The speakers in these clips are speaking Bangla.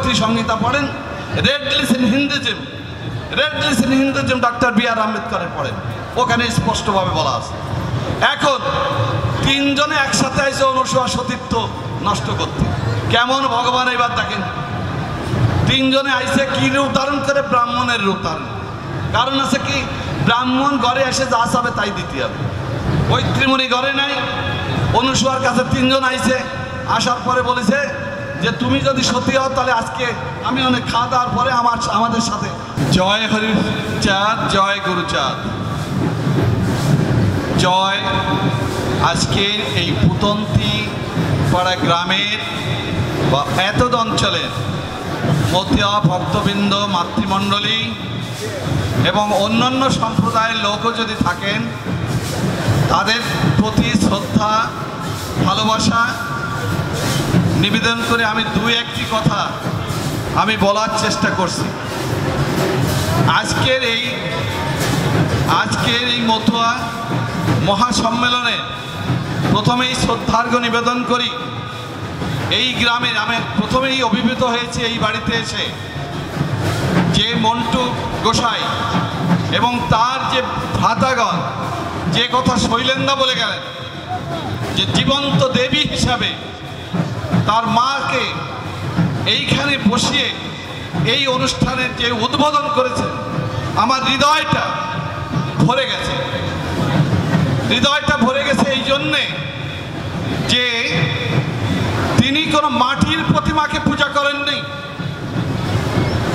মৈত্রী সংহিতা পড়েন, riddles in Hinduism, riddles in Hinduism doctor B R. আম্বেদকরের পড়েন, ওখানে স্পষ্টভাবে বলা আছে। এখন তিনজনে একসাথে আইসে অনুসূয়া সতীত্ব নষ্ট করতে, কেমন ভগবান এবার দেখেন। তিনজনে আইসে কি রূপ ধারণ করে? ব্রাহ্মণের রূপ ধারণ। কারণ আছে কি, ব্রাহ্মণ ঘরে এসে যা চাবে তাই দিতে হবে। মৈত্রীমণি ঘরে নাই, অনুসূয়ার কাছে তিনজন আইসে, আসার পরে বলেছে যে তুমি যদি সতী হও তাহলে আজকে আমি অনেক খাওয়া দাওয়ার পরে আমাদের সাথে। জয় হরির চাঁদ, জয় গুরুচাঁদ, জয়। আজকের এই পুতন্তি পাড়া গ্রামের বা এতদ অঞ্চলের মতিয়া ভক্তবৃন্দ, মাতৃমণ্ডলী এবং অন্যান্য সম্প্রদায়ের লোকও যদি থাকেন, তাদের প্রতি শ্রদ্ধা ভালোবাসা নিবেদন করে আমি দুই একটি কথা আমি বলার চেষ্টা করছি। আজকের এই মতুয়া মহাসম্মেলনে প্রথমেই শ্রদ্ধার্ঘ নিবেদন করি। এই গ্রামে আমি প্রথমেই অভিভূত হয়েছি এই বাড়িতে এসে, যে মন্টু গোসাই এবং তার যে ভ্রাতাগণ যে কথা শৈলেন্দা বলে গেলেন, যে জীবন্ত দেবী হিসাবে তার মাকে এইখানে বসিয়ে এই অনুষ্ঠানের যে উদ্বোধন করেছে, আমার হৃদয়টা ভরে গেছে। হৃদয়টা ভরে গেছে এই জন্যে যে তিনি কোনো মাটির প্রতিমাকে পূজা করেননি,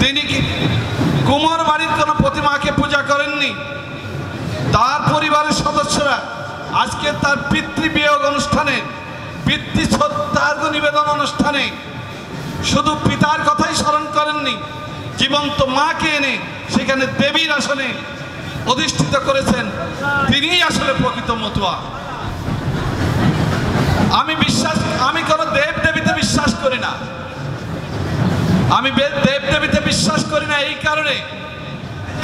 তিনি কি কুমার বাড়ির কোনো প্রতিমাকে পূজা করেননি। তার পরিবারের সদস্যরা আজকে তার পিতৃবিয়োগ অনুষ্ঠানে, পিতৃশ্রদ্ধার্ঘ নিবেদন অনুষ্ঠানে শুধু পিতার কথাই স্মরণ করেননি, জীবন্ত মাকে এনে সেখানে দেবীর আসনে অধিষ্ঠিত করেছেন। তিনিই আসলে প্রকৃত মতুয়া। আমি কোনো দেব দেবীতে বিশ্বাস করি না, আমি দেব দেবীতে বিশ্বাস করি না এই কারণে,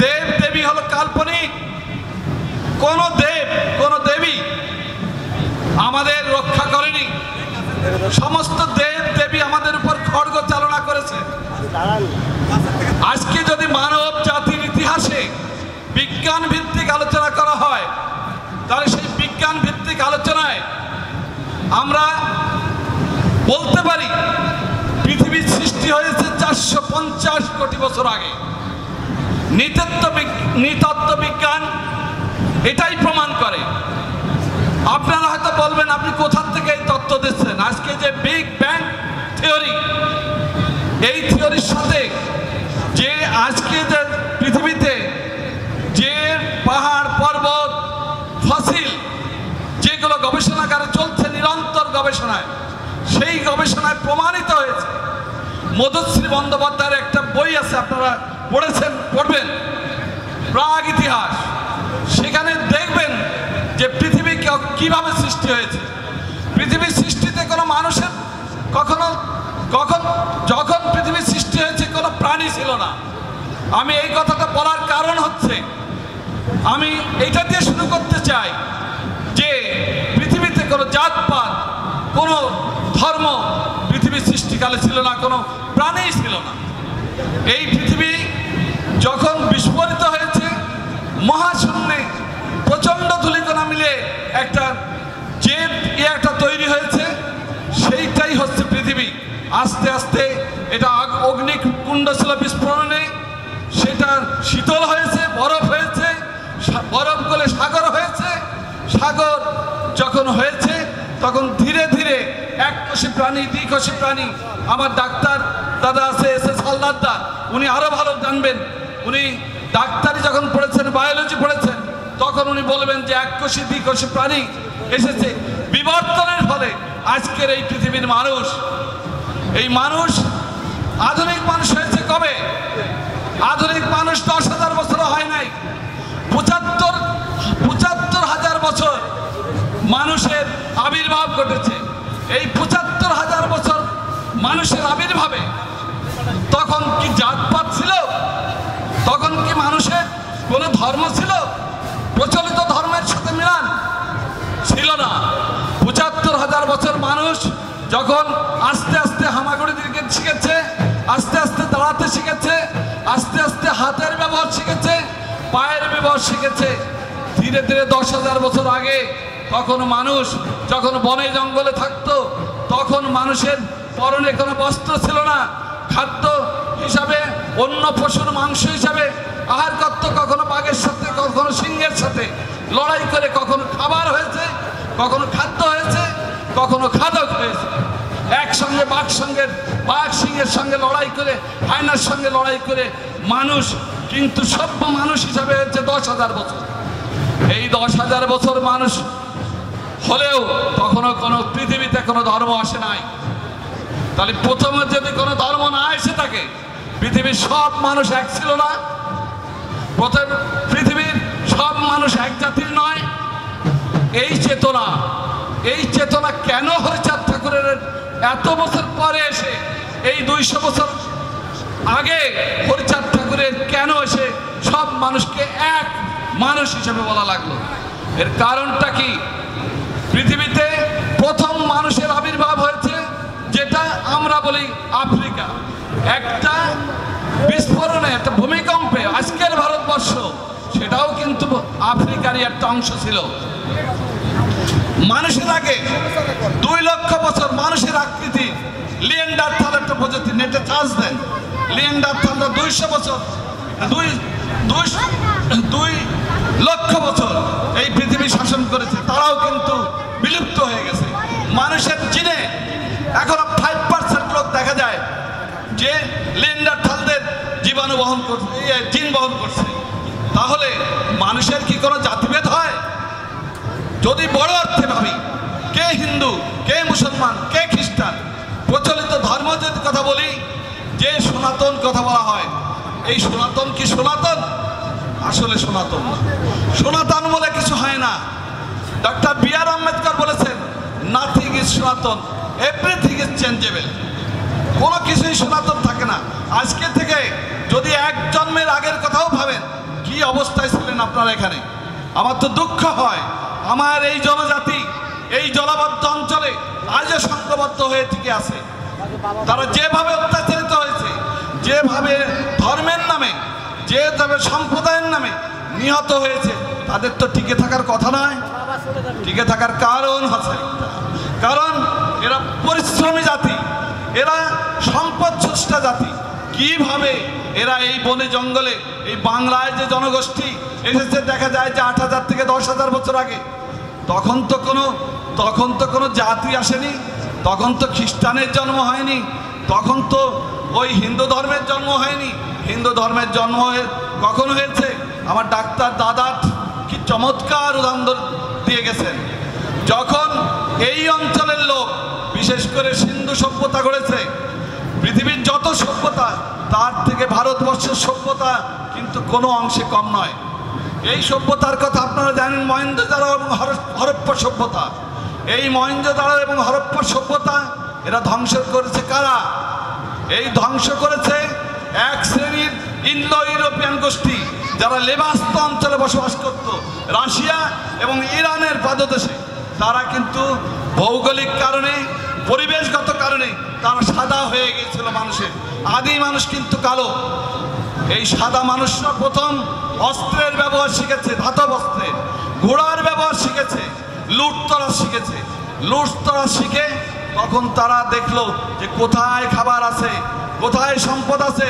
দেব দেবী হলো কাল্পনিক। কোন দেব কোন দেবী আমাদের রক্ষা করেনি। সমস্ত দেব দেবী আমাদের উপর খড়গ চালনা করেছে। আজকে যদি মানব জাতির ইতিহাসে বিজ্ঞান ভিত্তিক আলোচনা করা হয়, তাহলে সেই বিজ্ঞান ভিত্তিক আলোচনায় আমরা বলতে পারি পৃথিবীর সৃষ্টি হয়েছে 450 কোটি বছর আগে। নৃতত্ত্ব বিজ্ঞান এটাই প্রমাণ করে। আপনারা হয়তো বলবেন আপনি কোথা থেকে এই তত্ত্ব দিচ্ছেন। আজকে যে বিগ ব্যাং থিওরি, এই থিওরির সাথে যে আজকে যে পৃথিবীতে যে পাহাড় পর্বত ফসিল যেগুলো গবেষণাগারে চলছে নিরন্তর গবেষণায়, সেই গবেষণায় প্রমাণিত হয়েছে। মধুশ্রী বন্দ্যোপাধ্যায়ের একটা বই আছে, আপনারা পড়বেন, প্রাগ ইতিহাস। সেখানে দেখবেন যে পৃথিবী কিভাবে সৃষ্টি হয়েছে। পৃথিবীর সৃষ্টিতে কোনো মানুষের যখন পৃথিবীর সৃষ্টি হয়েছে কোনো প্রাণী ছিল না। আমি এই কথাটা বলার কারণ হচ্ছে, আমি এইটা দিয়ে শুরু করতে চাই যে পৃথিবীতে কোনো জাতপাত, কোনো ধর্ম পৃথিবীর সৃষ্টিকালে ছিল না, কোনো প্রাণী ছিল না। এই পৃথিবী যখন বিস্ফোরিত হয়েছে, মহাশূন্যে প্রচণ্ড ধূলিকণা মিলে একটা তৈরি হয়েছে, সেইটাই হচ্ছে পৃথিবী। আস্তে আস্তে এটা অগ্নিকুণ্ড ছিল বিস্ফোরণে, সেটা শীতল হয়েছে, বরফ হয়েছে, বরফ গলে সাগর হয়েছে। সাগর যখন হয়েছে তখন ধীরে ধীরে এককোষী প্রাণী, দ্বিকোষী প্রাণী। আমার ডাক্তার দাদা আছে এস.এস. হালদারদা, উনি আরো ভালো জানবেন। উনি ডাক্তারি যখন পড়েছেন, বায়োলজি পড়েছেন, তখন উনি বলবেন যে এককোষী দ্বিকোষী প্রাণী এসেছে। বিবর্তনের ফলে আজকের এই পৃথিবীর মানুষ, এই মানুষ আধুনিক মানুষ হয়েছে কবে? আধুনিক মানুষ 10,000 বছর হয় নাই, 75,000 বছর মানুষের আবির্ভাব ঘটেছে। এই 75,000 বছর মানুষের আবির্ভাবে তখন কি জাতপাত ছিল? তখন কি মানুষের কোনো ধর্ম ছিল? প্রচলিত ধর্মের সাথে মিলান ছিল না। 75,000 বছর মানুষ যখন আস্তে আস্তে হামাগুড়ি দিকে শিখেছে, আস্তে আস্তে দাঁড়াতে শিখেছে, আস্তে আস্তে হাতের ব্যবহার শিখেছে, পায়ের ব্যবহার শিখেছে। ধীরে ধীরে 10,000 বছর আগে তখন মানুষ যখন বনে জঙ্গলে থাকতো, তখন মানুষের পরনে কোনো বস্ত্র ছিল না। খাদ্য হিসাবে অন্য পশুর মাংস হিসাবে আহার করত, কখনো বাঘের সাথে, কখনো সিংহের সাথে লড়াই করে কখনো খাবার হয়েছে, কখনো খাদ্য হয়েছে, কখনো খাদক হয়েছে। একসঙ্গে বাঘ সিংহের সঙ্গে লড়াই করে, হায়নার সঙ্গে লড়াই করে মানুষ কিন্তু সভ্য মানুষ হিসাবে হচ্ছে 10,000 বছর। এই 10,000 বছর মানুষ হলেও তখনও কোনো পৃথিবীতে কোনো ধর্ম আসে নাই। তাহলে প্রথমে যদি কোনো ধর্ম না এসে থাকে, পৃথিবীর সব মানুষ এক ছিল না? প্রথম পৃথিবীর সব মানুষ এক জাতির নয়। এই চেতনা কেন হরিচাঁদ ঠাকুরের এত বছর পরে এসে, এই 200 বছর আগে হরিচাঁদ ঠাকুরের কেন এসে সব মানুষকে এক মানুষ হিসেবে বলা লাগলো? এর কারণটা কি? পৃথিবীতে প্রথম মানুষের আবির্ভাব হয়েছে যেটা আমরা বলি আফ্রিকা। একটা বিস্ফোরণে, একটা ভূমিকম্পে আজকের ভারতবর্ষ সেটাও কিন্তু আফ্রিকারই একটা অংশ ছিল। মানুষের আগে 2 লক্ষ বছর মানুষের আকৃতি লিয়েন্ডারথাল একটা প্রজাতি, নেটে চার্জ দেন, লিয়েন্ডারথালরা 200 বছর, 2 লক্ষ বছর এই পৃথিবী শাসন করেছে। তারাও কিন্তু বিলুপ্ত হয়ে গেছে। মানুষের জিনে এখনো 5% লোক দেখা যায় যে লিয়েন্ডারথালদের জীবাণু বহন করছে, জিন বহন করছে। তাহলে মানুষের কি কোনো জাতিভেদ হয়? যদি বড় অর্থে ভাবি, কে হিন্দু, কে মুসলমান, কে খ্রিস্টান, প্রচলিত ধর্ম যদি কথা বলি, যে সনাতন কথা বলা হয়, এই সনাতন কি সনাতন? আসলে সনাতন না। সনাতন বলে কিছু হয় না। Doctor B R. আম্বেদকর বলেছেন, nothing is sanatan, everything is changeable. কোনো কিছুই সনাতন থাকে না। আজকে থেকে যদি 1 জন্মের আগের কথাও ভাবেন, কি অবস্থায় ছিলেন আপনারা এখানে? আমার তো দুঃখ হয়, আমার এই জনজাতি এই জলাবদ্ধ অঞ্চলে আজও সংঘবদ্ধ হয়ে টিকে আছে। তারা যেভাবে অত্যাচারিত হয়েছে, যেভাবে ধর্মের নামে, যেভাবে সম্প্রদায়ের নামে নিহত হয়েছে, তাদের তো টিকে থাকার কথা নয়। টিকে থাকার কারণ আছে, কারণ এরা পরিশ্রমী জাতি, এরা সম্পদ স্রষ্টা জাতি। কিভাবে এরা এই বনে জঙ্গলে, এই বাংলায় যে জনগোষ্ঠী এসেছে, দেখা যায় যে 8,000 থেকে 10,000 বছর আগে, তখন তো কোনো জাতি আসেনি, তখন তো খ্রিস্টানের জন্ম হয়নি, তখন তো ওই হিন্দু ধর্মের জন্ম হয়নি। হিন্দু ধর্মের জন্ম কখন হয়েছে? আমার ডাক্তার দাদা কি চমৎকার উদাহরণ দিয়ে গেছেন। যখন এই অঞ্চলের লোক, বিশেষ করে সিন্ধু সভ্যতা গড়েছে, পৃথিবীর যত সভ্যতা তার থেকে ভারতবর্ষের সভ্যতা কিন্তু কোনো অংশে কম নয়। এই সভ্যতার কথা আপনারা জানেন, মহেঞ্জোদারো এবং হরপ্পা সভ্যতা। এই মহেঞ্জোদারো এবং হরপ্পা সভ্যতা এরা ধ্বংস করেছে কারা? এই ধ্বংস করেছে এক শ্রেণীর ইন্দো ইউরোপিয়ান গোষ্ঠী, যারা লেবাস্ত অঞ্চলে বসবাস করত, রাশিয়া এবং ইরানের পাদদেশে। তারা কিন্তু ভৌগোলিক কারণে, পরিবেশগত কারণে তারা সাদা হয়ে গিয়েছিল। মানুষের আদি মানুষ কিন্তু কালো। এই সাদা মানুষরা প্রথম অস্ত্রের ব্যবহার শিখেছে, ধাতব অস্ত্রের, ঘোড়ার ব্যবহার শিখেছে, লুটতরাজ শিখেছে। লুটতরাজ শিখে তখন তারা দেখলো যে কোথায় খাবার আছে, কোথায় সম্পদ আছে।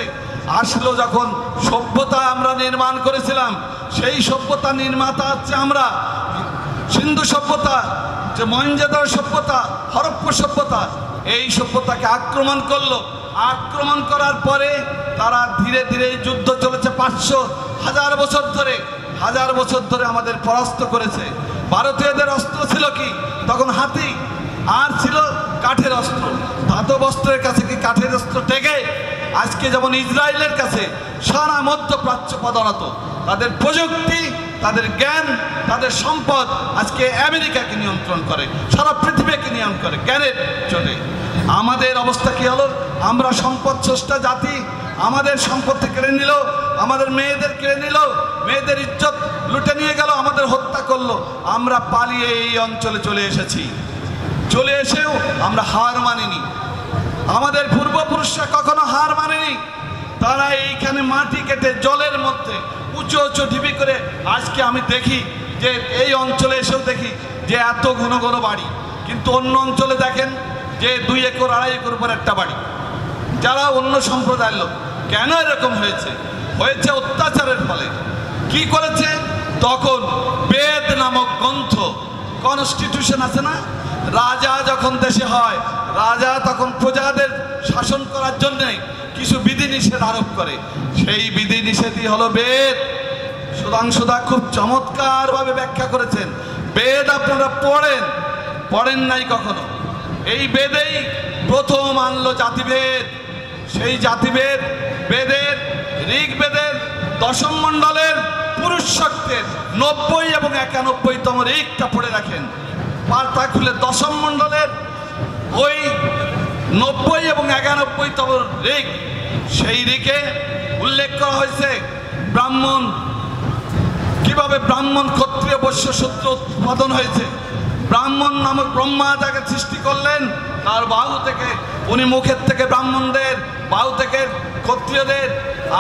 আসলো যখন সভ্যতা আমরা নির্মাণ করেছিলাম, সেই সভ্যতা নির্মাতা হচ্ছে আমরা। সিন্ধু সভ্যতা, যে মহেঞ্জোদারো সভ্যতা, হরপ্পা সভ্যতা, এই সভ্যতাকে আক্রমণ করলো। আক্রমণ করার পরে তারা ধীরে ধীরে যুদ্ধ চলেছে 500-1000 বছর ধরে, 1000 বছর ধরে আমাদের পরাস্ত করেছে। ভারতীয়দের অস্ত্র ছিল কি? তখন হাতি, আর ছিল কাঠের অস্ত্র। ধাতব অস্ত্রের কাছে কি কাঠের অস্ত্র টেকে? আজকে যেমন ইসরায়েলের কাছে সারা মধ্যপ্রাচ্য পদানত, তাদের প্রযুক্তি, তাদের জ্ঞান, তাদের সম্পদ আজকে আমেরিকাকে নিয়ন্ত্রণ করে, সারা পৃথিবীকে নিয়ন্ত্রণ করে জ্ঞানের জন্য। আমাদের অবস্থা কি হলো? আমরা সম্পদ স্রষ্টা জাতি, আমাদের সম্পত্তি কেড়ে নিল, আমাদের মেয়েদের কেড়ে নিল, মেয়েদের ইজ্জত লুটে নিয়ে গেল, আমাদের হত্যা করলো। আমরা পালিয়ে এই অঞ্চলে চলে এসেছি। চলে এসেও আমরা হার মানিনি। আমাদের পূর্বপুরুষরা কখনো হার মানেনি। তারা এইখানে মাটি কেটে জলের মধ্যে উঁচু উঁচু ঢিবি করে, আজকে আমি দেখি যে এই অঞ্চলে এসেও দেখি যে এত ঘন ঘন বাড়ি, কিন্তু অন্য অঞ্চলে দেখেন যে 2 একর 2.5 একর উপর একটা বাড়ি। যারা অন্য সম্প্রদায়ের লোক, কেন এরকম হয়েছে? হয়েছে অত্যাচারের ফলে। কি করেছে? তখন বেদ নামক গ্রন্থ, কনস্টিটিউশন আছে না, রাজা যখন দেশে হয়, রাজা তখন প্রজাদের শাসন করার জন্য কিছু বিধিনিষেধ আরোপ করে। সেই বিধিনিষেধই হলো বেদ। সুধাংশুদা খুব চমৎকারভাবে ব্যাখ্যা করেছেন। বেদ আপনারা পড়েন নাই কখনো। এই বেদেই প্রথম আনলো জাতিভেদ। সেই জাতিভেদ বেদের, ঋগ্বেদের 10ম মণ্ডলের পুরুষ শক্তের 90 এবং 91তম ঋগটা পড়ে রাখেন। পাতা খুলে 10ম মণ্ডলের ওই 90 এবং 91তম ঋগ, সেই ঋগে উল্লেখ করা হয়েছে ব্রাহ্মণ, কিভাবে ব্রাহ্মণ, ক্ষত্রিয়, বৈশ্য, শূদ্র উৎপাদন হয়েছে। ব্রাহ্মণ নামক ব্রহ্মা তাকে সৃষ্টি করলেন, তার বাহু থেকে, উনি মুখের থেকে ব্রাহ্মণদের, বাহু থেকে ক্ষত্রিয়দের,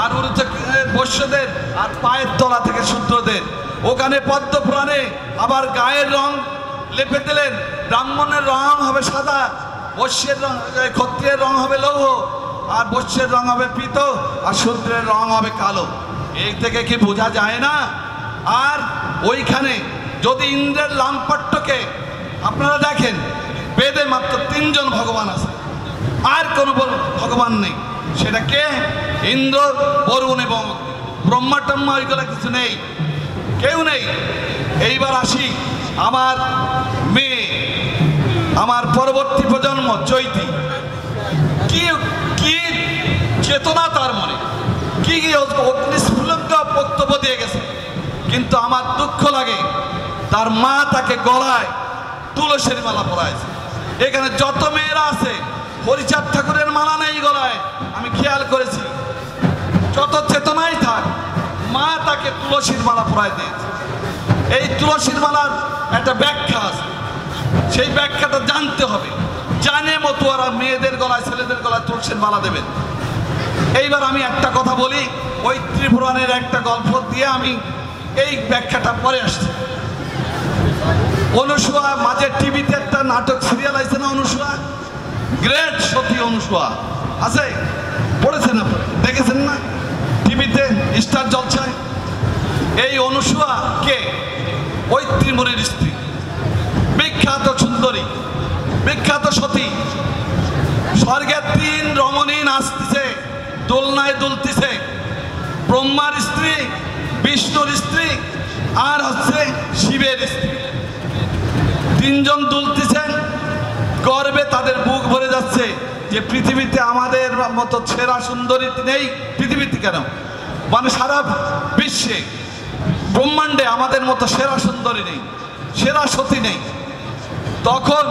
আর উরু থেকে বৈশ্যদের, আর পায়ের তলা থেকে শূদ্রদের। ওখানে পদ্ম পুরাণে আবার গায়ের রং লেপে দিলেন। ব্রাহ্মণের রং হবে সাদা, বৈশ্যের রং, ক্ষত্রিয়ের রং হবে লৌহ, আর বৈশ্যের রং হবে পীত, আর শূদ্রের রং হবে কালো। এই থেকে কি বোঝা যায় না? আর ওইখানে যদি ইন্দ্রের লাম্পট্যকে আপনারা দেখেন, বেদে মাত্র 3 জন ভগবান আছে, আর কোনো ভগবান নেই। সেটা কে? ইন্দ্র, বরুণ এবং ব্রহ্মা টম্মা, ওইগুলো কিছু নেই, কেউ নেই। এইবার আসি আমার মেয়ে, আমার পরবর্তী প্রজন্ম চৈতি, কি কি চেতনা তার মনে, কি অগ্নিস্ফুলঙ্গ বক্তব্য দিয়ে গেছে। কিন্তু আমার দুঃখ লাগে, তার মা তাকে গলায় তুলসীর মালা পরাইছে। এখানে যত মেয়েরা আছে, হরিচাঁদ ঠাকুরের মালা নেই গলায়, আমি খেয়াল করেছি। যত চেতনাই থাক, মা তাকে তুলসীর মালা পরাই দিয়েছে। এই তুলসীর মালার একটা ব্যাখ্যা আছে, সেই ব্যাখ্যাটা জানতে হবে। জানে মতুয়ারা মেয়েদের গলায়, ছেলেদের গলায় তুলসীর মালা দেবেন। এইবার আমি একটা কথা বলি, ওই ত্রিপুরাণের একটা গল্প দিয়ে আমি এই ব্যাখ্যাটা পরে আসছি। অনুসুয়া, মাঝে টিভিতে একটা নাটক সিরিয়াল আছে না, অনুসুয়া, গ্রেট সতী অনুসুয়া আছে, পড়েছেন আপনারা, দেখেছেন না টিভিতে, স্টার জলসায়? এই অনুসুয়া কে? ওই ত্রিমুনির স্ত্রী, বিখ্যাত সুন্দরী, বিখ্যাত সতী। স্বর্গের 3 রমণী নাচতেছে, দোলনায় দুলতেছে। ব্রহ্মার স্ত্রী, বিষ্ণুর স্ত্রী, আর হচ্ছে শিবের স্ত্রী। 3 জন দুলতেছেন, গর্বে তাদের বুক ভরে যাচ্ছে যে পৃথিবীতে আমাদের মতো সেরা সুন্দরী নেই। পৃথিবীতে কেন, মানে সারা বিশ্বে, ব্রহ্মাণ্ডে আমাদের মতো সেরা সুন্দরী নেই, সেরা সতী নেই। তখন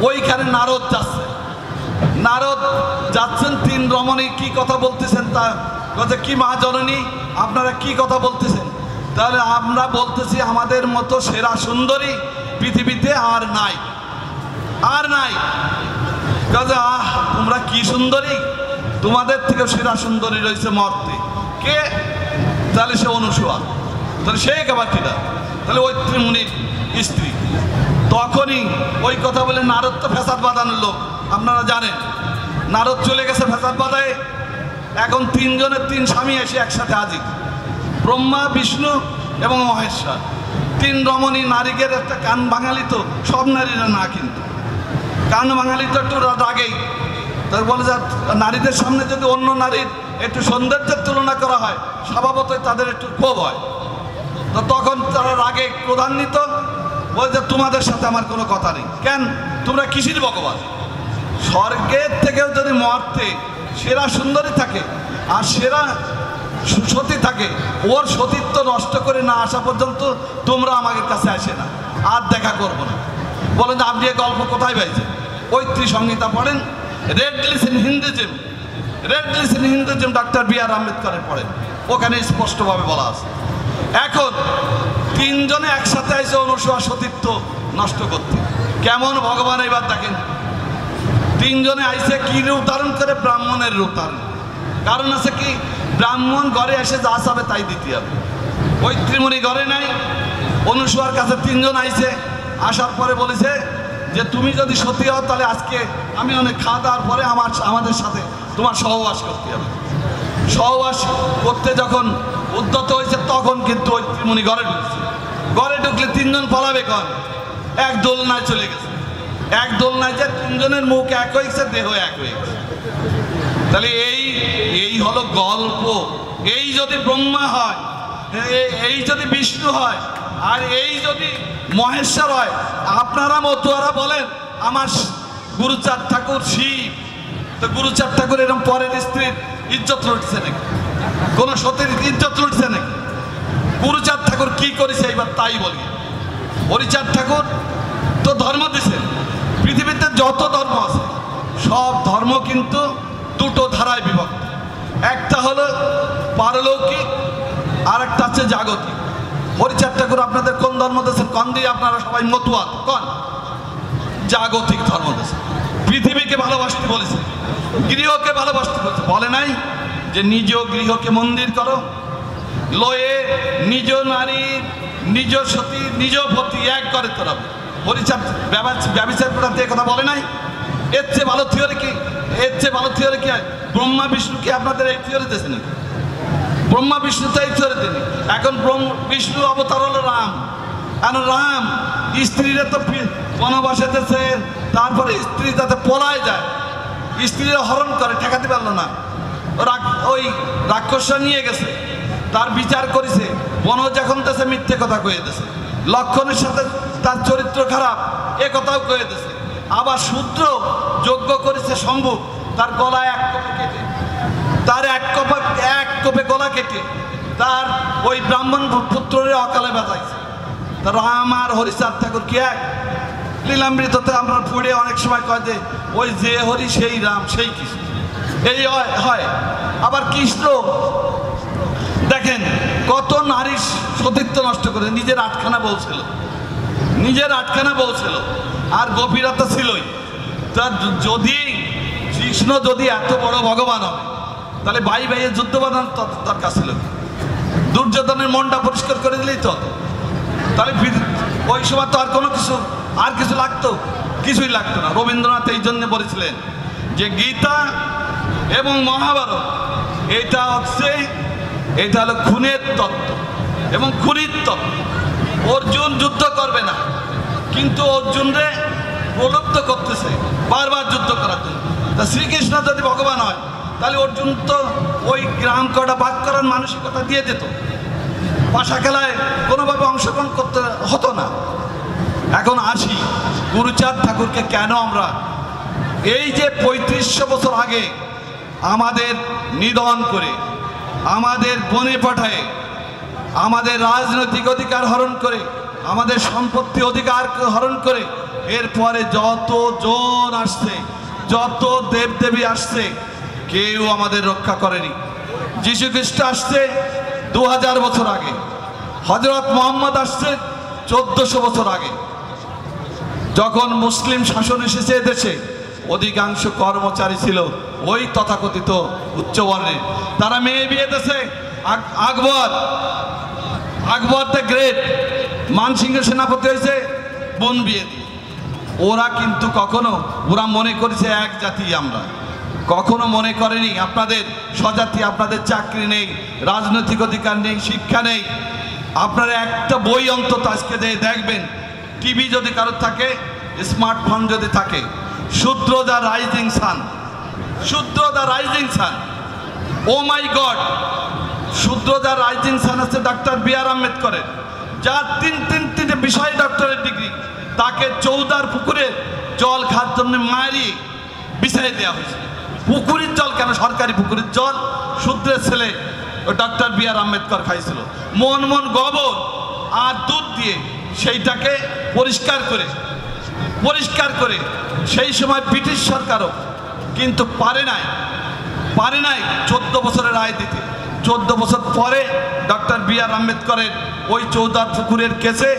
ওইখানে নারদ যাচ্ছেন, 3 রমণী কি কথা বলতেছেন, তা কথা কি, মা জননী আপনারা কি কথা বলতেছেন? তাহলে আমরা বলতেছি আমাদের মতো সেরা সুন্দরী পৃথিবীতে আর নাই, আর নাই। তোমরা কি সুন্দরী, তোমাদের থেকে সেরা সুন্দরী রয়েছে মর্তে। কে? তাহলে সে অনুসুয়া। তাহলে সে একেবারে কিনা, তাহলে ওই ত্রিমুনির স্ত্রী। তখনই ওই কথা বলে নারদ তো ফ্যাসাদ বাঁধানোর লোক, আপনারা জানেন। নারদ চলে গেছে ফ্যাসাদ বাঁধায়। এখন 3 জনের 3 স্বামী এসে একসাথে হাজির, ব্রহ্মা, বিষ্ণু এবং মহেশ্বর। 3 রমণী। নারীদের একটা কান বাঙালি, তো সব নারীরা না, কিন্তু কান বাঙালি তো একটু রাগেই। তার বলে যে নারীদের সামনে যদি অন্য নারীর একটু সৌন্দর্যের তুলনা করা হয়, স্বভাবতই তাদের একটু ক্ষোভ হয়। তো তখন তারা রাগে ক্রোধান্বিত, বলে যে তোমাদের সাথে আমার কোনো কথা নেই। কেন? তোমরা কিসের ভগবান? স্বর্গের থেকেও যদি মর্তে সেরা সুন্দরী থাকে আর সেরা সতী থাকে, ওর সতীত্ব নষ্ট করে না আসা পর্যন্ত তোমরা আমাদের কাছে আসে না, আর দেখা করবো না। বলেন যে আপনি এই গল্প কোথায় পাইছেন? ওই ত্রিসংহিতা পড়েন, riddles in Hinduism, riddles in Hinduism, doctor B R. আম্বেদকরের পড়েন, ওখানে স্পষ্টভাবে বলা আছে। এখন 3 জনে একসাথে আইসে অনুসুয়া সতীত্ব নষ্ট করতে। কেমন ভগবান এবার দেখেন, তিনজনে আইসে কি রূপ ধারণ করে? ব্রাহ্মণের রূপ ধারণ। কারণ আছে কি, ব্রাহ্মণ ঘরে এসে যা চাবে তাই দিতে হবে। ওই ত্রিমণি ঘরে নাই, অনুসূয়ার কাছে তিনজন আইসে, আসার পরে বলেছে যে তুমি যদি সতী হও তাহলে আজকে আমি অনেক খাওয়া দাওয়ার পরে আমাদের সাথে তোমার সহবাস করতে হবে। সহবাস করতে যখন উদ্যত হয়েছে তখন কিন্তু ওই ত্রিমণি ঘরে ঢুকছে। ঘরে ঢুকলে তিনজন পালাবে কন? এক দোলনায় চলে গেছে। এক দোলনায় যে তিনজনের মুখ এক হয়ে গেছে, দেহ এক হয়ে গেছে। তাহলে এই হলো গল্প। এই যদি ব্রহ্মা হয়, এই যদি বিষ্ণু হয়, আর এই যদি মহেশ্বর হয়, আপনারা মতুয়ারা বলেন আমার গুরুচাঁদ ঠাকুর শিব, তো গুরুচাঁদ ঠাকুর এরকম পরের স্ত্রীর ইজ্জত লুটছে নাকি? কোন সতীর ইজ্জত লুটছে নাকি? গুরুচাঁদ ঠাকুর কি করেছে এবার তাই বলি। হরিচাঁদ ঠাকুর তো ধর্ম দিছে। পৃথিবীতে যত ধর্ম আছে সব ধর্ম কিন্তু দুটো ধারায় বিভক্ত। একটা হলো পারলৌকিক, আর একটা হচ্ছে জাগতিক। হরিচাঁদ ঠাকুর আপনাদের কোন ধর্ম দিয়েছেন? কন দিয়ে আপনারা সবাই মতুয়া, কন? জাগতিক ধর্ম দিয়েছে। পৃথিবীকে ভালোবাসতে বলেছে, গৃহকে ভালোবাসতে বলেছে। বলে নাই যে নিজ গৃহকে মন্দির করো, লয়ে নিজ নারী নিজ সতী নিজ পতি এক করে তোরা। হরিচাঁদ ব্যবচার প্রধান কথা বলে নাই? এর চেয়ে ভালো থিওরি কি? এর চেয়ে ভালো থিওরি কি? ব্রহ্মা বিষ্ণু কি আপনাদের এই থিওরি দিয়েছে নাকি? ব্রহ্মা বিষ্ণু তো এই থিওরি দেয়নি। এখন বিষ্ণু অবতার হলো রাম। এখন রাম স্ত্রীরা তো বনবাসে দিয়েছে, তারপরে স্ত্রী যাতে পলায় যায়, স্ত্রীরা হরণ করে, ঠেকাতে পারলো না। ওই রাক্ষসরা নিয়ে গেছে, তার বিচার করেছে। বন যখন দেশে মিথ্যে কথা কয়ে দিয়েছে, লক্ষণের সাথে তার চরিত্র খারাপ এ কথাও কয়ে দিয়েছে। আবার শূদ্র যজ্ঞ করেছে শম্ভু, তার গলায় এক কোপে কেটে, তার এক কোপে গলা কেটে তার ওই ব্রাহ্মণ পুত্রের অকালে বাজাইছে। রাম আর হরিচাঁদ ঠাকুর কি এক? লীলামৃততে আমরা পড়ে অনেক সময় কয় যে ওই যে হরি সেই রাম সেই কৃষ্ণ, এই হয়। আবার কৃষ্ণ দেখেন কত নারীর সতীত্ব নষ্ট করে, নিজের আটখানা বলছিল, নিজের আটখানা বলছিল, আর গভীরতা ছিলই। তার যদি কৃষ্ণ যদি এত বড় ভগবান হবে তাহলে ভাই ভাইয়ের যুদ্ধ বাঁধানোর দরকার ছিল। দুর্যোধনের মনটা পরিষ্কার করে দিলেই তো। তাহলে ওই সময় তো আর কোনো কিছু লাগতো? কিছুই লাগতো না। রবীন্দ্রনাথ এই জন্য বলেছিলেন যে গীতা এবং মহাভারত এটা হলো খুনের তত্ত্ব এবং খুনির তত্ত্ব। অর্জুন যুদ্ধ করবে না, কিন্তু অর্জুনরে প্রলুব্ধ করতেছে বারবার যুদ্ধ করার জন্য। তা শ্রীকৃষ্ণ যদি ভগবান হয় তাহলে অর্জুন তো ওই গ্রাম কটা বাদ করার মানসিকতা দিয়ে দিত, পাশা খেলায় কোনোভাবে অংশগ্রহণ করতে হতো না। এখন আসি গুরুচাঁদ ঠাকুরকে কেন আমরা এই যে 3500 বছর আগে আমাদের নিধন করে, আমাদের বনে পাঠায়, আমাদের রাজনৈতিক অধিকার হরণ করে, আমাদের সম্পত্তি অধিকার হরণ করে, এরপরে যত জন আসছে, যত দেবদেবী আসছে, কেউ আমাদের রক্ষা করেনি। যীশু খ্রিস্ট আসছে 2000 বছর আগে, হযরত মুহাম্মদ আসছে 1400 বছর আগে। যখন মুসলিম শাসন এসেছে দেশে, অধিকাংশ কর্মচারী ছিল ওই তথাকথিত উচ্চবর্ণের। তারা মেয়ে বিয়ে দিয়েছে। আকবর দ্য গ্রেট মানসিংহ সেনাপতি হয়েছে বোন বিয়ে দিয়ে। ওরা কিন্তু ওরা মনে করেছে এক জাতি আমরা, কখনো মনে করেনি আপনাদের স্বজাতি, আপনাদের চাকরি নেই, রাজনৈতিক অধিকার নেই, শিক্ষা নেই। আপনারা একটা বই অন্তত আজকে দেখবেন, টিভি যদি কারোর থাকে, স্মার্টফোন যদি থাকে, Shudra the rising sun, Shudra the rising sun, oh my god, Shudra the rising sun আছে ডক্টর বি.আর. আম্বেদকরের, যার তিনটে বিষয় ডক্টরের ডিগ্রি, তাকে চৌদার পুকুরের জল খাওয়ার জন্য মারিয়ে বিছাই দেওয়া হয়েছে। পুকুরের জল কেন? সরকারি পুকুরের জল শূদ্রের ছেলে ডক্টর বি.আর. আম্বেদকর খাইছিল। মন গোবর আর দুধ দিয়ে সেইটাকে পরিষ্কার করে সেই সময় ব্রিটিশ সরকারও কিন্তু পারে নাই 14 বছরের রায় দিতে। 14 বছর পরে ডক্টর বি.আর. আম্বেদকরের ওই চৌদার পুকুরের কেসে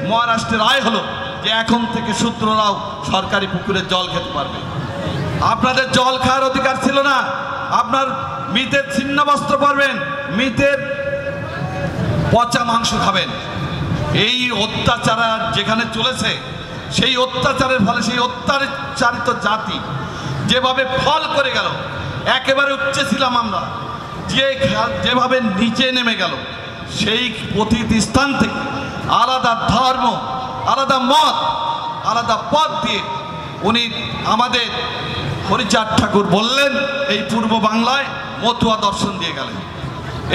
মহারাষ্ট্রের রায় হলো যে এখন থেকে শূদ্ররাও সরকারি পুকুরের জল খেতে পারবে। আপনাদের জল খাওয়ার অধিকার ছিল না, আপনার মৃতের ছিন্ন বস্ত্র পরবেন, মৃতের পচা মাংস খাবেন। এই অত্যাচার যেখানে চলেছে, সেই অত্যাচারের ফলে সেই অত্যাচারিত জাতি যেভাবে ফল করে গেল, একেবারে উচ্চে ছিলাম আমরা, যেভাবে নিচে নেমে গেল, সেই প্রতিটি স্থান থেকে আলাদা ধর্ম, আলাদা মত, আলাদা পথ দিয়ে উনি আমাদের হরিচাঁদ ঠাকুর বললেন, এই পূর্ব বাংলায় মতুয়া দর্শন দিয়ে গেলেন।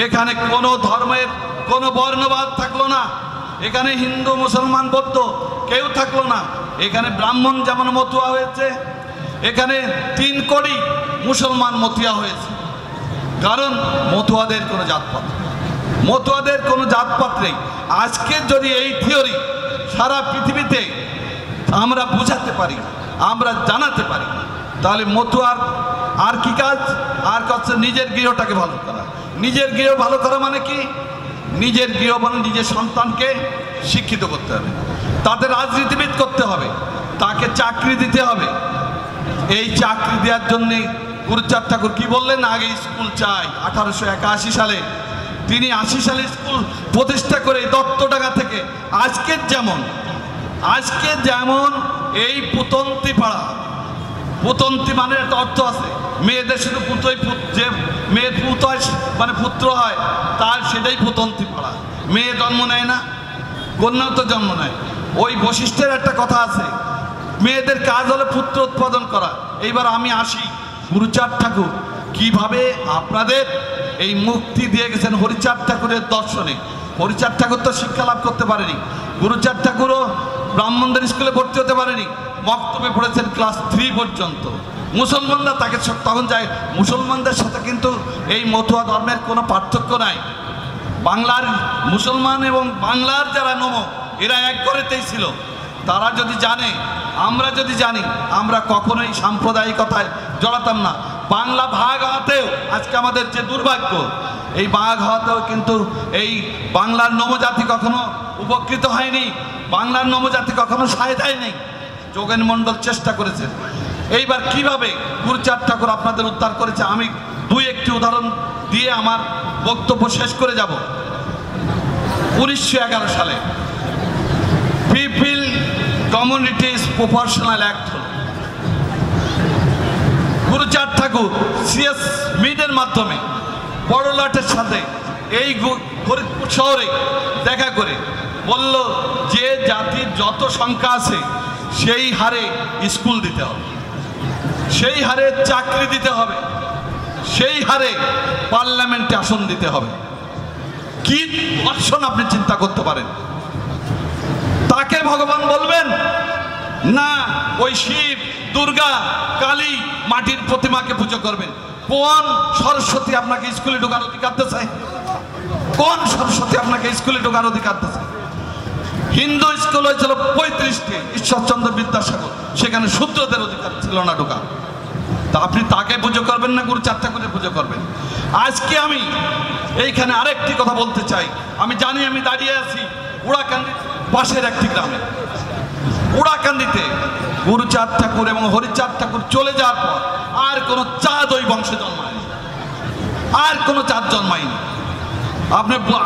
এখানে কোনো ধর্মের কোনো বর্ণবাদ থাকলো না, এখানে হিন্দু মুসলমান বৌদ্ধ কেউ থাকলো না। এখানে ব্রাহ্মণ যেমন মতুয়া হয়েছে, এখানে 3 কোটি মুসলমান মতুয়া হয়েছে। কারণ মতুয়াদের কোনো জাতপাত, মতুয়াদের কোনো জাতপাত নেই। আজকে যদি এই থিওরি সারা পৃথিবীতে আমরা বোঝাতে পারি, আমরা জানাতে পারি, তাহলে মতুয়ার আর কি কাজ? আর কাজ নিজের গৃহটাকে ভালো করা। নিজের গৃহ ভালো করা মানে কি? নিজের গৃহ মানে নিজের সন্তানকে শিক্ষিত করতে হবে, তাদের রাজনীতিবিদ করতে হবে, তাকে চাকরি দিতে হবে। এই চাকরি দেওয়ার জন্যে গুরুচাঁদ ঠাকুর কি বললেন? আগে স্কুল চাই। 1881 সালে তিনি 80 সালে স্কুল প্রতিষ্ঠা করে দত্তডাঙ্গা থেকে আজকে যেমন এই পুতন্তি পাড়া, পুতন্তি মানে একটা অর্থ আছে, মেয়েদের শুধু যে মেয়ের পুত হয় মানে পুত্র হয় তার, সেটাই পুতন্তি পাড়া। মেয়ে জন্ম নেয় না, কন্যাও তো জন্ম নেয়। ওই বশিষ্ঠের একটা কথা আছে, মেয়েদের কাজ হলো পুত্র উৎপাদন করা। এইবার আমি আসি গুরুচাঁদ ঠাকুর কিভাবে আপনাদের এই মুক্তি দিয়ে গেছেন হরিচাঁদ ঠাকুরের দর্শনে। হরিচাঁদ ঠাকুর তো শিক্ষা লাভ করতে পারেনি, গুরুচাঁদ ঠাকুরও ব্রাহ্মণদের স্কুলে ভর্তি হতে পারেনি, বক্তব্যে পড়েছেন ক্লাস 3 পর্যন্ত। মুসলমানরা তাকে তখন যায়, মুসলমানদের সাথে কিন্তু এই মতুয়া ধর্মের কোনো পার্থক্য নাই। বাংলার মুসলমান এবং বাংলার যারা নম, এরা এক ঘরেতেই ছিল। তারা যদি জানে, আমরা যদি জানি, আমরা কখনোই সাম্প্রদায়িকতায় জড়াতাম না। বাংলা ভাগ হওয়াতেও আজকে আমাদের যে দুর্ভাগ্য, এই ভাগ হওয়াতেও কিন্তু এই বাংলার নবজাতি কখনো উপকৃত হয়নি, বাংলার নবজাতি কখনো সায়দায় নেই। যোগেন মণ্ডল চেষ্টা করেছেন। এইবার কিভাবে গুরুচাঁদ ঠাকুর আপনাদের উদ্ধার করেছে, আমি 2-1টি উদাহরণ দিয়ে আমার বক্তব্য শেষ করে যাব। 1911 সালে পিপল কমিউনিটিস প্রপোর্শনাল অ্যাক্ট হল। গুরুচাঁদ ঠাকুর সিএস মিডের মাধ্যমে বড়লাটের সাথে এই ফরিদপুর শহরে দেখা করে বলল, যে জাতির যত সংখ্যা আছে সেই হারে স্কুল দিতে হবে, সেই হারে চাকরি দিতে হবে, সেই হারে পার্লামেন্টে আসন দিতে হবে। কি দর্শন আপনি চিন্তা করতে পারেন? তাকে ভগবান বলবেন না, ওই শিব, দুর্গা, কালী, মাটির প্রতিমাকে পুজো করবেন। কোন সরস্বতী আপনাকে স্কুলে ঢোকার অধিকার দিয়েছে? কোন সরস্বতী আপনাকে স্কুলে ঢোকার অধিকার দিয়েছে? হিন্দু স্কুল হয়েছিল 35টি, ঈশ্বরচন্দ্র বিদ্যাসাগর, সেখানে শূদ্রদের অধিকার ছিল না ঢোকা। তা আপনি তাকে পুজো করবেন না গুরুচাঁদ ঠাকুরের পুজো করবেন? আজকে আমি এইখানে আরেকটি কথা বলতে চাই। আমি জানি আমি দাঁড়িয়ে আছি উড়াকান্দি পাশের একটি গ্রামে। উড়াকান্দিতে গুরুচাঁদ ঠাকুর এবং হরিচাঁদ ঠাকুর চলে যাওয়ার পর আর কোনো চাঁদ ওই বংশে জন্মায়নি, আর কোনো চাঁদ জন্মায়নি।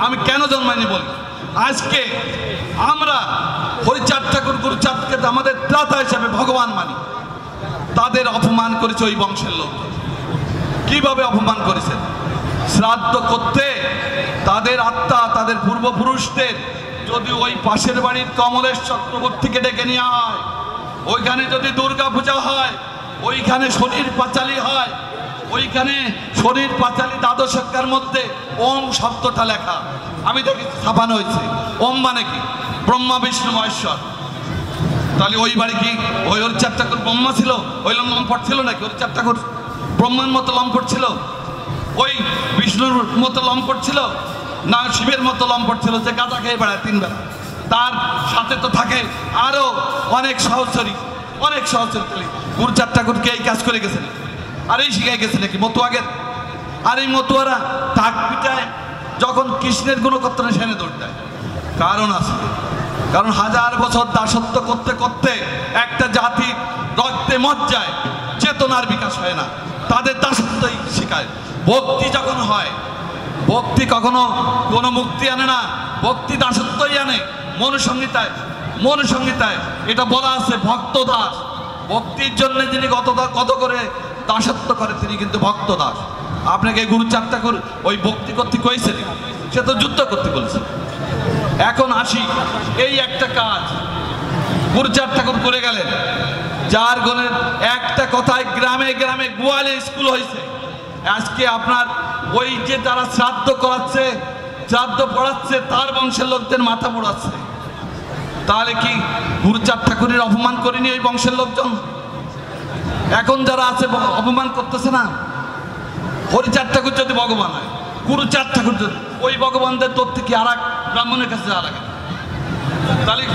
আমি কেন জন্মায়নি বলি, আজকে আমরা হরিচাঁদ ঠাকুর গুরুচাঁদকে আমাদের ত্রাতা হিসাবে ভগবান মানি। তাদের অপমান করেছে ওই বংশের লোক। কিভাবে অপমান করেছেন? শ্রাদ্ধ করতে তাদের আত্মা, তাদের পূর্বপুরুষদের যদি ওই পাশের বাড়ির কমলেশ চক্রবর্তীকে ডেকে নেওয়া হয়, ওইখানে যদি দুর্গা পূজা হয়, ওইখানে শনির পাঁচালি হয়, ওইখানে শনির পাঁচালি দ্বাদশার মধ্যে ওম শব্দটা লেখা আমি দেখি ছাপানো হয়েছে। ওম মানে কি? ব্রহ্মা বিষ্ণু মহেশ্বর। তাহলে ওই বাড়ি কি ওই হরিচাঁদ ঠাকুর ব্রহ্মা ছিল? ওই লম্পট ছিল নাকি? হরিচাঁদ ঠাকুর ব্রহ্মার মতো লম্পট ছিল? ওই বিষ্ণুর মতো লম্পট ছিল? না শিবের মতো লম্পট ছিল যে গাঁজা খেয়ে বেড়ায় 3 বেলা? তার সাথে তো থাকে আরো অনেক সহচরী, অনেক সহচরী। গুরুচাঁদ ঠাকুরকে এই কাজ করে গেছেন, আর এই শিখাই গেছে নাকি মতুয়াদের? আর এই মতুয়ারা টাক পিটায় যখন কৃষ্ণের গুণকর্তন সেনে দৌড় দেয়। কারণ আছে, কারণ 1000 বছর দাসত্ব করতে করতে একটা জাতির রক্তে মজ্জায় চেতনার বিকাশ হয় না, তাদের দাসত্বই শেখায়। ভক্তি যখন হয়, ভক্তি কখনো কোনো মুক্তি আনে না, ভক্তি দাসত্বই আনে। মনুসংহিতায় এটা বলা আছে, ভক্ত দাস। ভক্তির জন্য যিনি কত করে দাসত্ব করে, তিনি কিন্তু ভক্ত দাস। আপনাকে গুরুচাঁদ ঠাকুর ওই ভক্তি করতে কইছে, সে তো যুদ্ধ করতে বলেছে। এখন আসি, এই একটা কাজ গুরুচাঁদ ঠাকুর করে গেলেন, যার গণের একটা কথায় গ্রামে গ্রামে গোয়ালে স্কুল হয়েছে। আজকে আপনার ওই যে তারা শ্রাদ্ধ করাচ্ছে, শ্রাদ্ধ পড়াচ্ছে, তার বংশের লোকদের মাথা মোড়াচ্ছে। তাহলে কি গুরুচাঁদ ঠাকুরের অপমান করেনি ওই বংশের লোকজন? এখন যারা আছে অপমান করতেছে না? হরিচাঁদ ঠাকুর যদি ভগবান হয়, গুরুচাঁদ ঠাকুর যদি, ওই ভগবানদের তোর থেকে আর এক ব্রাহ্মণের কাছে যাওয়া লাগে। তাহলে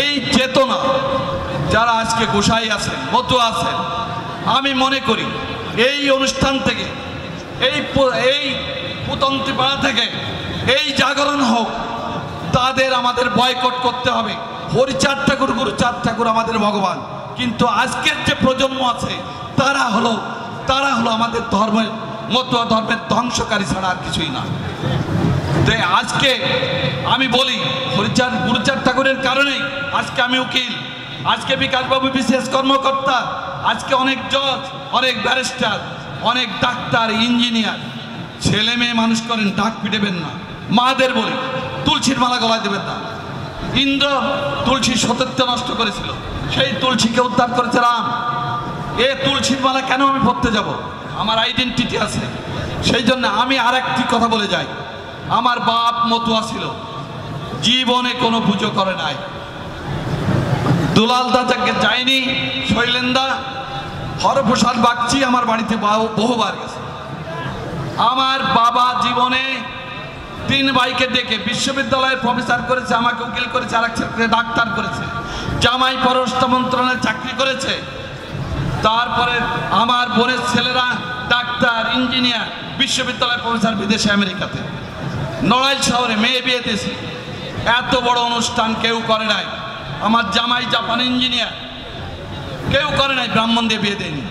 এই চেতনা যারা আজকে গোসাই আছেন, মতো আছেন, আমি মনে করি এই অনুষ্ঠান থেকে, এই পুতন্ত্রী পাড়া থেকে এই জাগরণ হোক, তাদের আমাদের বয়কট করতে হবে। হরিচাঁদ ঠাকুর, গুরুচাঁদ ঠাকুর আমাদের ভগবান, কিন্তু আজকের যে প্রজন্ম আছে তারা হলো আমাদের ধর্মের মতুয়া ধর্মের ধ্বংসকারী ছাড়া আর কিছুই না। তাই আজকে আমি বলি, গুরুচাঁদ ঠাকুরের কারণেই আজকে আমি উকিল, আজকে বিকাশবাবু বিশেষ কর্মকর্তা, আজকে অনেক জজ, অনেক ব্যারিস্টার, অনেক ডাক্তার, ইঞ্জিনিয়ার। ছেলে মেয়ে মানুষ করেন, ডাক পিটেবেন না। মাদের বলি, তুলসীর মালা গলায় দেবেন না। ইন্দ্র তুলসীর সতীত্ব নষ্ট করেছিল, সেই তুলসীকে উদ্ধার করেছে রাম। এ তুলসীর মালা কেন আমি পড়তে যাব? আমার আইডেন্টিটি আছে। সেই জন্য আমি আর একটি কথা বলে যাই, আমার বাপ মতুয়া ছিল, জীবনে কোনো পুজো করে নাই। দুলালদা যাকে যায়নি, শৈলেন্দা, হরপ্রসাদ বাগচি আমার বাড়িতে বহুবার গেছে। আমার বাবা জীবনে 3 ভাইকে ডেকে বিশ্ববিদ্যালয়ের প্রফেসর করেছে, আমাকে উকিল করেছে, আর একসাথে ডাক্তার করেছে, জামাই পররাষ্ট্র মন্ত্রণালয়ে চাকরি করেছে। তারপরে আমার বোনের ছেলেরা ডাক্তার, ইঞ্জিনিয়ার, বিশ্ববিদ্যালয়ের প্রফেসর বিদেশে আমেরিকাতে। নড়াইল শহরে মেয়ে বিয়ে দিয়েছি, এত বড় অনুষ্ঠান কেউ করে নাই। আমার জামাই জাপান ইঞ্জিনিয়ার, কেউ করে নাই, ব্রাহ্মণ দিয়ে বিয়ে দেয়নি।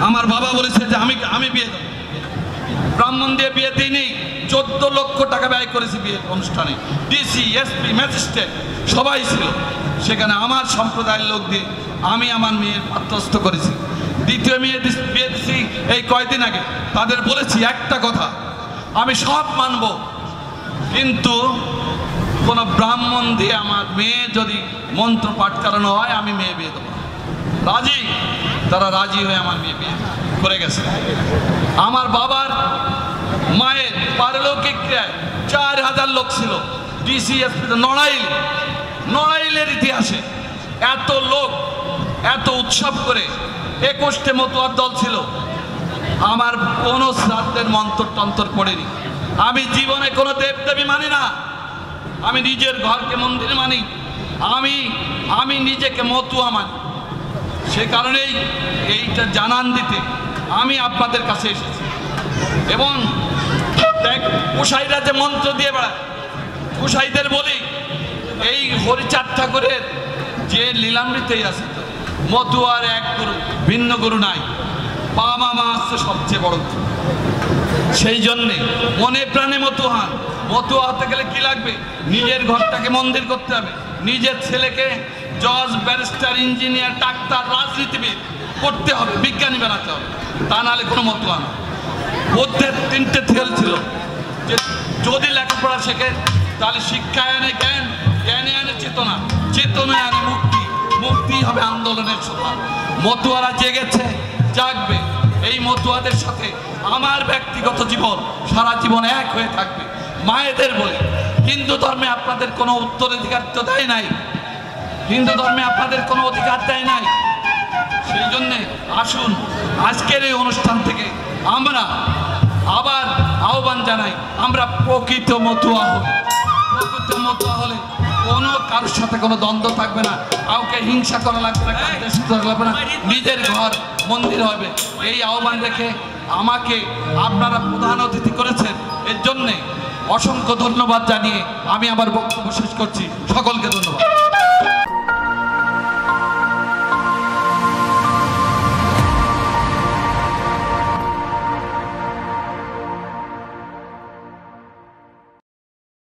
আমার বাবা বলেছে যে আমি বিয়ে দেব, ব্রাহ্মণ দিয়ে বিয়ে দিইনি। 14 লক্ষ টাকা ব্যয় করেছি বিয়ের অনুষ্ঠানে, ডিসি, এসপি, ম্যাজিস্ট্রেট সবাই ছিল সেখানে। আমার সম্প্রদায়ের লোক দিয়ে আমি আমার মেয়ের পাত্রস্থ করেছি। দ্বিতীয় মেয়ে বিয়ে দিচ্ছি এই কয়দিন আগে। তাদের বলেছি একটা কথা, আমি সব মানব, কিন্তু কোনো ব্রাহ্মণ দিয়ে আমার মেয়ে যদি মন্ত্র পাঠ করানো হয়, আমি মেয়ে বিয়ে দেবো। রাজি? তারা রাজি হয়ে আমার মেয়ে বিয়ে করে গেছে। আমার বাবার মায়ের পারলৌকিক ক্রিয়ায় 4000 লোক ছিল, ডিসিএসপি নড়াইলের ইতিহাসে এত লোক, এত উৎসব করে 21টে মতুয়ার দল ছিল। আমার কোনো শ্রাদ্ধের মন্ত্র পড়েনি। আমি জীবনে কোনো দেবদেবী মানি না, আমি নিজের ঘরকে মন্দির মানি, আমি নিজেকে মতুয়া মানি। সে কারণেই এইটা জানান দিতে আমি আপনাদের কাছে এসেছি। এবং গোসাইরা যে মন্ত্র দিয়ে বেড়ায়, গোসাইদের বলি, এই হরিচাঁদ ঠাকুরের যে লীলামৃতেই আছে, মতুয়ার এক গুরু, ভিন্ন গুরু নাই। বাবা মা আসছে সবচেয়ে বড়। সেই জন্যে মনে প্রাণে মতুয়া হতে গেলে কি লাগবে? নিজের ঘরটাকে মন্দির করতে হবে, নিজের ছেলেকে জজ, ব্যারিস্টার, ইঞ্জিনিয়ার, ডাক্তার, রাজনীতিবিদ করতে হবে, বিজ্ঞানী বানাতে হবে, তা নাহলে কোনো মতুয়া না। বুদ্ধের 3টে থিওরি ছিল, যে যদি লেখাপড়া শেখে তাহলে শিক্ষায় আনে জ্ঞান, জ্ঞানে আনে চেতনা, চেতনায় আনে মুক্তি, মুক্তি হবে আন্দোলনের সোপান। মতুয়ারা জেগেছে, জাগবে। এই মতুয়াদের সাথে আমার ব্যক্তিগত জীবন সারা জীবন এক হয়ে থাকবে। মায়েদের বলে, হিন্দু ধর্মে আপনাদের কোনো উত্তরাধিকার তো দেয় নাই, হিন্দু ধর্মে আপনাদের কোনো অধিকার দেয় নাই। সেই জন্যে আসুন, আজকের এই অনুষ্ঠান থেকে আমরা আবার আহ্বান জানাই, আমরা প্রকৃত মতুয়া হই। প্রকৃত মতুয়া হলে কোনো কারোর সাথে কোনো দ্বন্দ্ব থাকবে না, কাউকে হিংসা করা লাগবে না, লাগবে না, নিজের ঘর মন্দির হবে। এই আহ্বান রেখে আমাকে আপনারা প্রধান অতিথি করেছেন, এর জন্যে অসংখ্য ধন্যবাদ জানিয়ে আমি আমার বক্তব্য শেষ করছি। সকলকে ধন্যবাদ।